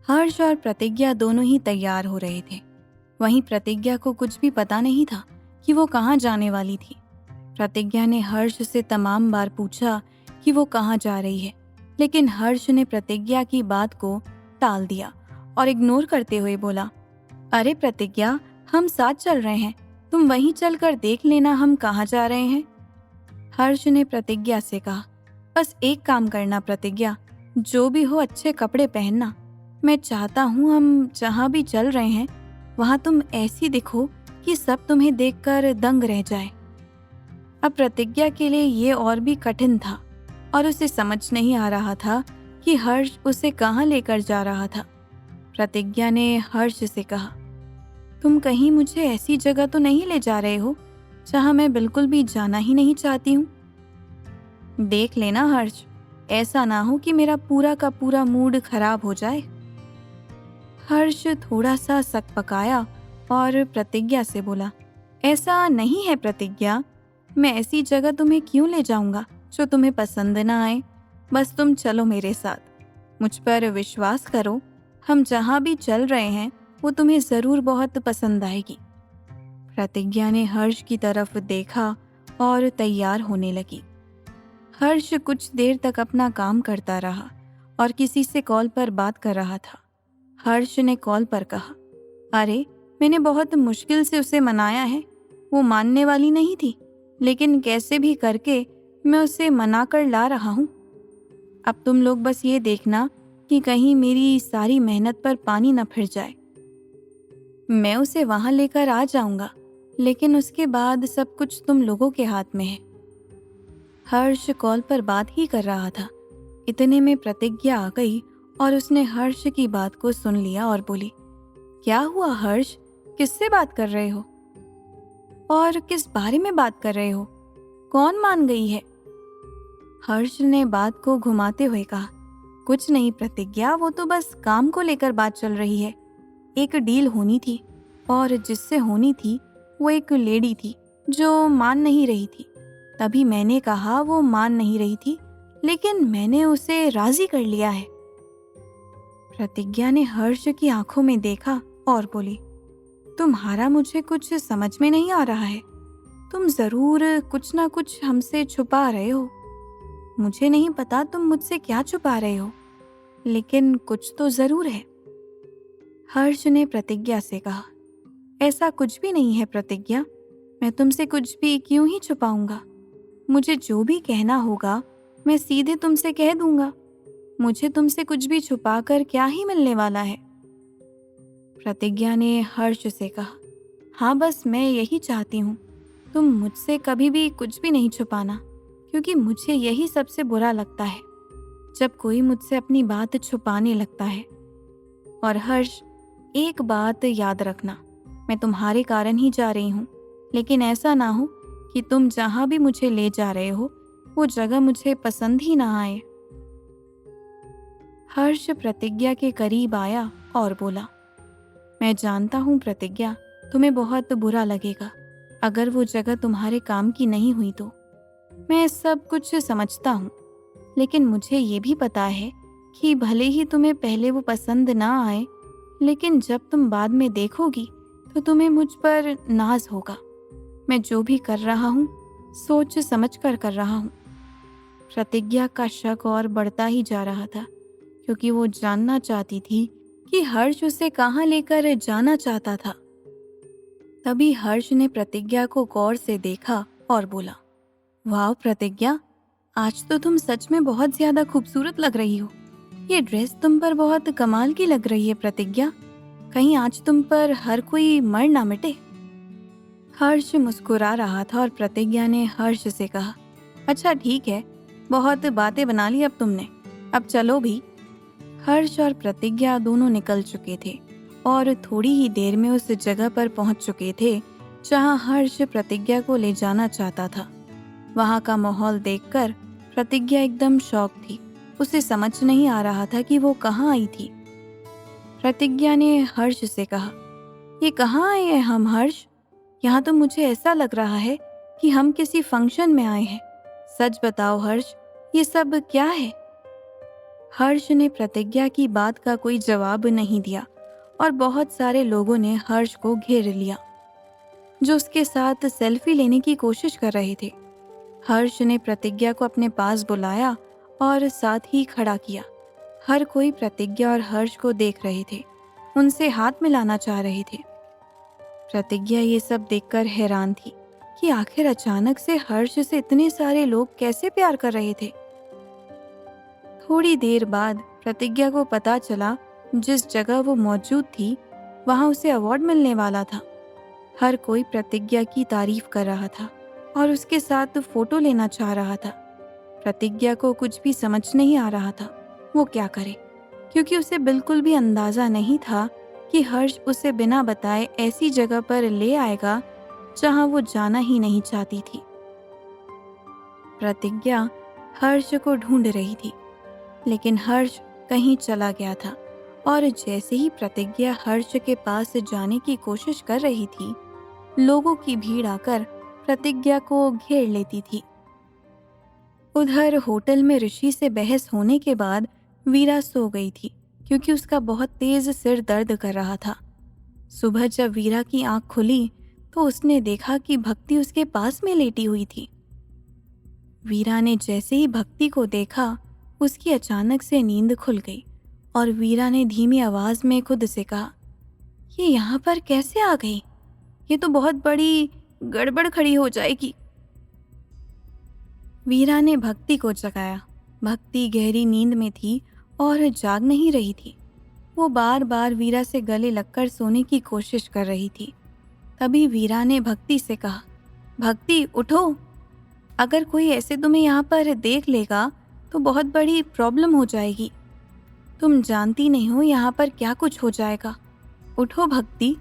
हर्ष और प्रतिज्ञा दोनों ही तैयार हो रहे थे। वहीं प्रतिज्ञा को कुछ भी पता नहीं था कि वो कहाँ जाने वाली थी। प्रतिज्ञा ने हर्ष से तमाम बार पूछा कि वो कहाँ जा रही है, लेकिन हर्ष ने प्रतिज्ञा की बात को टाल दिया और इग्नोर करते हुए बोला, अरे प्रतिज्ञा, हम साथ चल रहे हैं, तुम वहीं चलकर देख लेना हम कहाँ जा रहे हैं। हर्ष ने प्रतिज्ञा से कहा, बस एक काम करना प्रतिज्ञा, जो भी हो अच्छे कपड़े पहनना। मैं चाहता हूँ हम जहाँ भी चल रहे हैं वहाँ तुम ऐसी दिखो कि सब तुम्हें देखकर दंग रह जाए। अब प्रतिज्ञा के लिए ये और भी कठिन था और उसे समझ नहीं आ रहा था कि हर्ष उसे कहाँ लेकर जा रहा था। प्रतिज्ञा ने हर्ष से कहा, तुम कहीं मुझे ऐसी जगह तो नहीं ले जा रहे हो जहाँ मैं बिल्कुल भी जाना ही नहीं चाहती हूँ। देख लेना हर्ष, ऐसा ना हो कि मेरा पूरा का पूरा मूड खराब हो जाए। हर्ष थोड़ा सा सकपकाया और प्रतिज्ञा से बोला, ऐसा नहीं है प्रतिज्ञा, मैं ऐसी जगह तुम्हें क्यों ले जाऊंगा जो तुम्हें पसंद ना आए। बस तुम चलो मेरे साथ, मुझ पर विश्वास करो, हम जहाँ भी चल रहे हैं वो तुम्हें ज़रूर बहुत पसंद आएगी। प्रतिज्ञा ने हर्ष की तरफ देखा और तैयार होने लगी। हर्ष कुछ देर तक अपना काम करता रहा और किसी से कॉल पर बात कर रहा था। हर्ष ने कॉल पर कहा, अरे मैंने बहुत मुश्किल से उसे मनाया है, वो मानने वाली नहीं थी, लेकिन कैसे भी करके मैं उसे मना कर ला रहा हूँ। अब तुम लोग बस ये देखना कि कहीं मेरी सारी मेहनत पर पानी न फिर जाए। मैं उसे वहाँ लेकर आ जाऊंगा, लेकिन उसके बाद सब कुछ तुम लोगों के हाथ में है। हर्ष कॉल पर बात ही कर रहा था। इतने में प्रतिज्ञा आ गई और उसने हर्ष की बात को सुन लिया और बोली, क्या हुआ हर्ष, किससे बात कर रहे हो और किस बारे में बात कर रहे हो, कौन मान गई है? हर्ष ने बात को घुमाते हुए कहा, कुछ नहीं प्रतिज्ञा, वो तो बस काम को लेकर बात चल रही है। एक डील होनी थी और जिससे होनी थी वो एक लेडी थी जो मान नहीं रही थी। तभी मैंने कहा वो मान नहीं रही थी, लेकिन मैंने उसे राजी कर लिया है। प्रतिज्ञा ने हर्ष की आंखों में देखा और बोली, तुम्हारा मुझे कुछ समझ में नहीं आ रहा है, तुम जरूर कुछ ना कुछ हमसे छुपा रहे हो। मुझे नहीं पता तुम मुझसे क्या छुपा रहे हो, लेकिन कुछ तो जरूर है। हर्ष ने प्रतिज्ञा से कहा, ऐसा कुछ भी नहीं है प्रतिज्ञा, मैं तुमसे कुछ भी क्यों ही छुपाऊंगा। मुझे जो भी कहना होगा मैं सीधे तुमसे कह दूंगा। मुझे तुमसे कुछ भी छुपा कर क्या ही मिलने वाला है। प्रतिज्ञा ने हर्ष से कहा, हाँ बस मैं यही चाहती हूँ, तुम मुझसे कभी भी कुछ भी नहीं छुपाना, क्योंकि मुझे यही सबसे बुरा लगता है जब कोई मुझसे अपनी बात छुपाने लगता है। और हर्ष, एक बात याद रखना, मैं तुम्हारे कारण ही जा रही हूँ, लेकिन ऐसा ना हो कि तुम जहाँ भी मुझे ले जा रहे हो वो जगह मुझे पसंद ही ना आए। हर्ष प्रतिज्ञा के करीब आया और बोला, मैं जानता हूँ प्रतिज्ञा, तुम्हें बहुत बुरा लगेगा अगर वो जगह तुम्हारे काम की नहीं हुई तो। मैं सब कुछ समझता हूँ, लेकिन मुझे ये भी पता है कि भले ही तुम्हें पहले वो पसंद ना आए, लेकिन जब तुम बाद में देखोगी तो तुम्हें मुझ पर नाज होगा। मैं जो भी कर रहा हूँ सोच समझ कर रहा हूँ। प्रतिज्ञा का शक और बढ़ता ही जा रहा था, क्योंकि वो जानना चाहती थी कि हर्ष उसे कहाँ लेकर जाना चाहता था। तभी हर्ष ने प्रतिज्ञा को गौर से देखा और बोला, वाह प्रतिज्ञा, आज तो तुम सच में बहुत ज्यादा खूबसूरत लग रही हो। ये ड्रेस तुम पर बहुत कमाल की लग रही है प्रतिज्ञा, कहीं आज तुम पर हर कोई मर ना मिटे। हर्ष मुस्कुरा रहा था और प्रतिज्ञा ने हर्ष से कहा, अच्छा ठीक है, बहुत बातें बना ली अब तुमने, अब चलो भी। हर्ष और प्रतिज्ञा दोनों निकल चुके थे और थोड़ी ही देर में उस जगह पर पहुंच चुके थे जहां हर्ष प्रतिज्ञा को ले जाना चाहता था। वहां का माहौल देखकर प्रतिज्ञा एकदम शॉक थी, उसे समझ नहीं आ रहा था कि वो कहाँ आई थी। प्रतिज्ञा ने हर्ष से कहा, ये कहाँ आए हैं हम हर्ष? यहाँ तो मुझे ऐसा लग रहा है कि हम किसी फंक्शन में आए हैं। सच बताओ हर्ष, ये सब क्या है? हर्ष ने प्रतिज्ञा की बात का कोई जवाब नहीं दिया और बहुत सारे लोगों ने हर्ष को घेर लिया, जो उसके साथ सेल्फी लेने की कोशिश कर रहे थे। हर्ष ने प्रतिज्ञा को अपने पास बुलाया और साथ ही खड़ा किया। हर कोई प्रतिज्ञा और हर्ष को देख रहे थे, उनसे हाथ मिलाना चाह रहे थे। प्रतिज्ञा ये सब देखकर हैरान थी कि आखिर अचानक से हर्ष से इतने सारे लोग कैसे प्यार कर रहे थे। थोड़ी देर बाद प्रतिज्ञा को पता चला जिस जगह वो मौजूद थी वहां उसे अवार्ड मिलने वाला था। हर कोई प्रतिज्ञा की तारीफ कर रहा था और उसके साथ फोटो लेना चाह रहा था। प्रतिज्ञा को कुछ भी समझ नहीं आ रहा था वो क्या करे, क्योंकि उसे बिल्कुल भी अंदाजा नहीं था कि हर्ष उसे बिना बताए ऐसी जगह पर ले आएगा जहां वो जाना ही नहीं चाहती थी। प्रतिज्ञा हर्ष को ढूंढ रही थी, लेकिन हर्ष कहीं चला गया था और जैसे ही प्रतिज्ञा हर्ष के पास जाने की कोशिश कर रही थी, लोगों की भीड़ आकर प्रतिज्ञा को घेर लेती थी। उधर होटल में ऋषि से बहस होने के बाद वीरा सो गई थी, क्योंकि उसका बहुत तेज सिर दर्द कर रहा था। सुबह जब वीरा की आंख खुली तो उसने देखा कि भक्ति उसके पास में लेटी हुई थी। वीरा ने जैसे ही भक्ति को देखा, उसकी अचानक से नींद खुल गई और वीरा ने धीमी आवाज में खुद से कहा, ये यहाँ पर कैसे आ गई? ये तो बहुत बड़ी गड़बड़ खड़ी हो जाएगी। वीरा ने भक्ति को जगाया। भक्ति गहरी नींद में थी और जाग नहीं रही थी। वो बार बार वीरा से गले लगकर सोने की कोशिश कर रही थी। तभी वीरा ने भक्ति से कहा, भक्ति उठो, अगर कोई ऐसे तुम्हें यहाँ पर देख लेगा तो बहुत बड़ी प्रॉब्लम हो जाएगी। तुम जानती नहीं हो यहाँ पर क्या कुछ हो जाएगा। उठो भक्ति।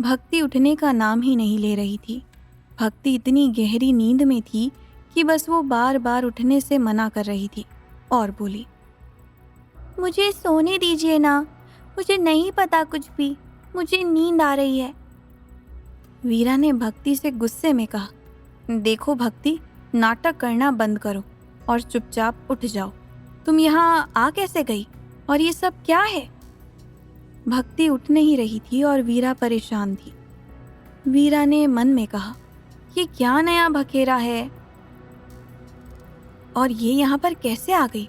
भक्ति उठने का नाम ही नहीं ले रही थी। भक्ति इतनी गहरी नींद में थी कि बस वो बार बार उठने से मना कर रही थी और बोली, मुझे सोने दीजिए ना, मुझे नहीं पता कुछ भी, मुझे नींद आ रही है। वीरा ने भक्ति से गुस्से में कहा, देखो भक्ति, नाटक करना बंद करो और चुपचाप उठ जाओ। तुम यहाँ आ कैसे गई और ये सब क्या है? भक्ति उठ नहीं रही थी और वीरा परेशान थी। वीरा ने मन में कहा, ये क्या नया बखेरा है और ये यहाँ पर कैसे आ गई?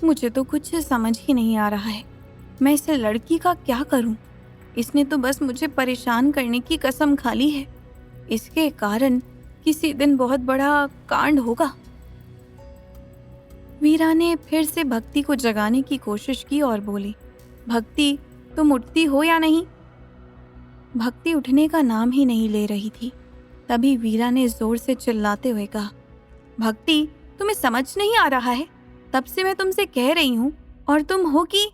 मुझे तो कुछ समझ ही नहीं आ रहा है। मैं इस लड़की का क्या करूं? इसने तो बस मुझे परेशान करने की कसम खा ली है। इसके कारण किसी दिन बहुत बड़ा कांड होगा। वीरा ने फिर से भक्ति को जगाने की कोशिश की और बोली, भक्ति तुम उठती हो या नहीं? भक्ति उठने का नाम ही नहीं ले रही थी। तभी वीरा ने जोर से चिल्लाते हुए कहा, भक्ति तुम्हें समझ नहीं आ रहा है? तब से मैं तुमसे कह रही हूँ और तुम हो कि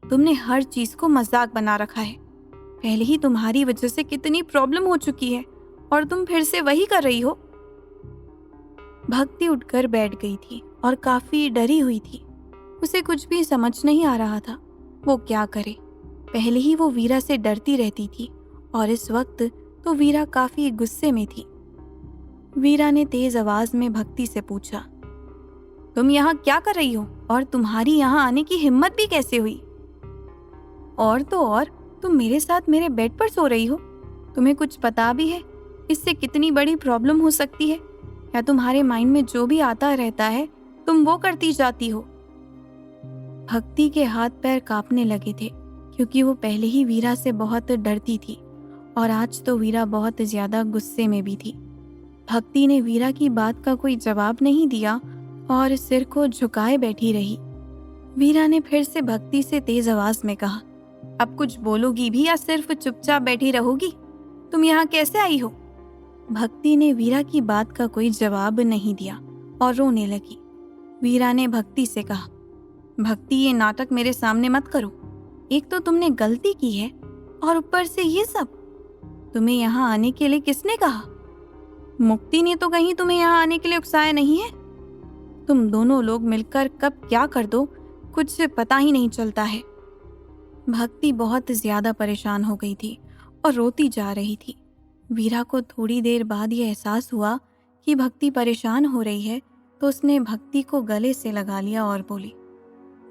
तुमने हर चीज को मजाक बना रखा है। पहले ही तुम्हारी वजह से कितनी प्रॉब्लम हो चुकी है और तुम फिर से वही कर रही हो। भक्ति उठकर बैठ गई थी और काफी डरी हुई थी। उसे कुछ भी समझ नहीं आ रहा था वो क्या करे। पहले ही वो वीरा से डरती रहती थी और इस वक्त तो वीरा काफी गुस्से में थी। वीरा ने तेज आवाज में भक्ति से पूछा, तुम यहाँ क्या कर रही हो और तुम्हारी यहाँ आने की हिम्मत भी कैसे हुई? और तो और तुम मेरे साथ मेरे बेड पर सो रही हो। तुम्हें कुछ पता भी है इससे कितनी बड़ी प्रॉब्लम हो सकती है, या तुम्हारे माइंड में जो भी आता रहता है तुम वो करती जाती हो? भक्ति के हाथ पैर कांपने लगे थे, क्योंकि वो पहले ही वीरा से बहुत डरती थी और आज तो वीरा बहुत ज्यादा गुस्से में भी थी। भक्ति ने वीरा की बात का कोई जवाब नहीं दिया और सिर को झुकाए बैठी रही। वीरा ने फिर से भक्ति से तेज आवाज में कहा, अब कुछ बोलोगी भी या सिर्फ चुपचाप बैठी रहोगी? तुम यहाँ कैसे आई हो? भक्ति ने वीरा की बात का कोई जवाब नहीं दिया और रोने लगी। वीरा ने भक्ति से कहा, भक्ति ये नाटक मेरे सामने मत करो। एक तो तुमने गलती की है और ऊपर से ये सब। तुम्हें यहाँ आने के लिए किसने कहा? मुक्ति ने तो कहीं तुम्हें यहाँ आने के लिए उकसाया नहीं है। तुम दोनों लोग मिलकर कब क्या कर दो कुछ पता ही नहीं चलता है। भक्ति बहुत ज्यादा परेशान हो गई थी और रोती जा रही थी। वीरा को थोड़ी देर बाद यह एहसास हुआ कि भक्ति परेशान हो रही है, तो उसने भक्ति को गले से लगा लिया और बोली,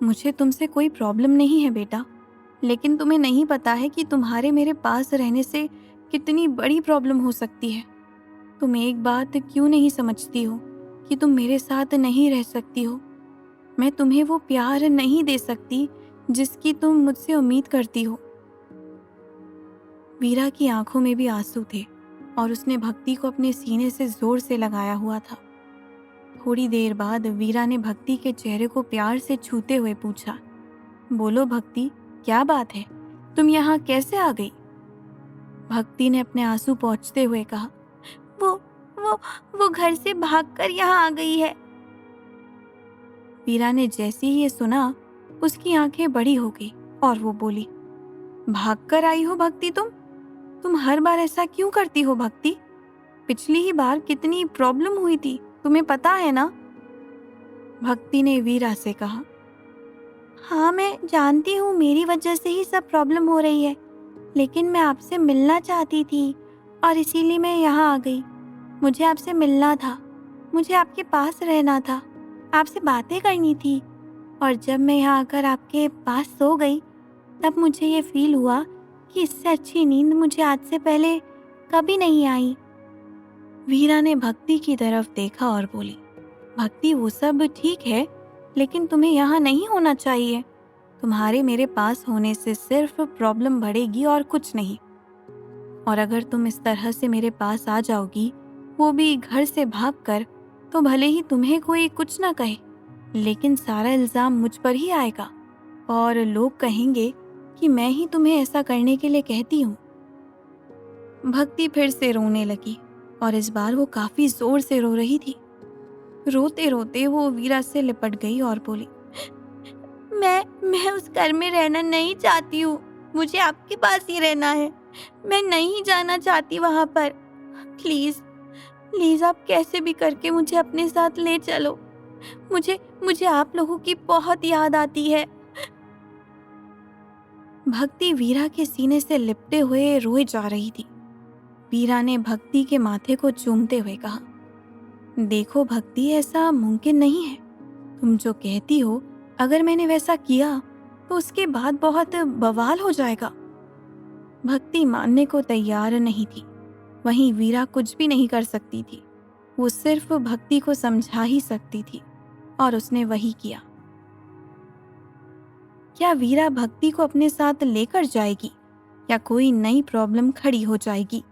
मुझे तुमसे कोई प्रॉब्लम नहीं है बेटा, लेकिन तुम्हें नहीं पता है कि तुम्हारे मेरे पास रहने से कितनी बड़ी प्रॉब्लम हो सकती है। तुम एक बात क्यों नहीं समझती हो कि तुम मेरे साथ नहीं रह सकती हो। मैं तुम्हें वो प्यार नहीं दे सकती जिसकी तुम मुझसे उम्मीद करती हो। वीरा की आंखों में भी आंसू थे और उसने भक्ति को अपने सीने से जोर से लगाया हुआ था। थोड़ी देर बाद वीरा ने भक्ति के चेहरे को प्यार से छूते हुए पूछा, बोलो भक्ति, क्या बात है? तुम यहाँ कैसे आ गई? भक्ति ने अपने आंसू पोंछते हुए कहा, वो वो वो घर से भागकर यहाँ आ गई है। वीरा ने जैसे ही ये सुना, उसकी आंखें बड़ी हो गई और वो बोली, भागकर आई हो भक्ति तुम हर बार ऐसा क्यों करती हो भक्ति? पिछली ही बार कितनी प्रॉब्लम हुई थी, तुम्हें पता है ना? भक्ति ने वीरा से कहा, हाँ मैं जानती हूँ मेरी वजह से ही सब प्रॉब्लम हो रही है, लेकिन मैं आपसे मिलना चाहती थी और इसीलिए मैं यहाँ आ गई। मुझे आपसे मिलना था, मुझे आपके पास रहना था, आपसे बातें करनी थी। और जब मैं यहाँ आकर आपके पास सो गई, तब मुझे ये फील हुआ कि इससे अच्छी नींद मुझे आज से पहले कभी नहीं आई। वीरा ने भक्ति की तरफ देखा और बोली, भक्ति वो सब ठीक है, लेकिन तुम्हें यहाँ नहीं होना चाहिए। तुम्हारे मेरे पास होने से सिर्फ प्रॉब्लम बढ़ेगी और कुछ नहीं। और अगर तुम इस तरह से मेरे पास आ जाओगी, वो भी घर से भागकर, तो भले ही तुम्हें कोई कुछ ना कहे, लेकिन सारा इल्ज़ाम मुझ पर ही आएगा और लोग कहेंगे कि मैं ही तुम्हें ऐसा करने के लिए कहती हूँ। भक्ति फिर से रोने लगी और इस बार वो काफी जोर से रो रही थी। रोते रोते वो वीरा से लिपट गई और बोली, मैं उस घर में रहना नहीं चाहती हूँ, मुझे आपके पास ही रहना है। मैं नहीं जाना चाहती वहां पर। प्लीज प्लीज आप कैसे भी करके मुझे अपने साथ ले चलो। मुझे आप लोगों की बहुत याद आती है। भक्ति वीरा के सीने से लिपटे हुए रोए जा रही थी। वीरा ने भक्ति के माथे को चूमते हुए कहा, देखो भक्ति, ऐसा मुमकिन नहीं है। तुम जो कहती हो, अगर मैंने वैसा किया तो उसके बाद बहुत बवाल हो जाएगा। भक्ति मानने को तैयार नहीं थी। वहीं वीरा कुछ भी नहीं कर सकती थी। वो सिर्फ भक्ति को समझा ही सकती थी और उसने वही किया। क्या वीरा भक्ति को अपने साथ लेकर जाएगी या कोई नई प्रॉब्लम खड़ी हो जाएगी?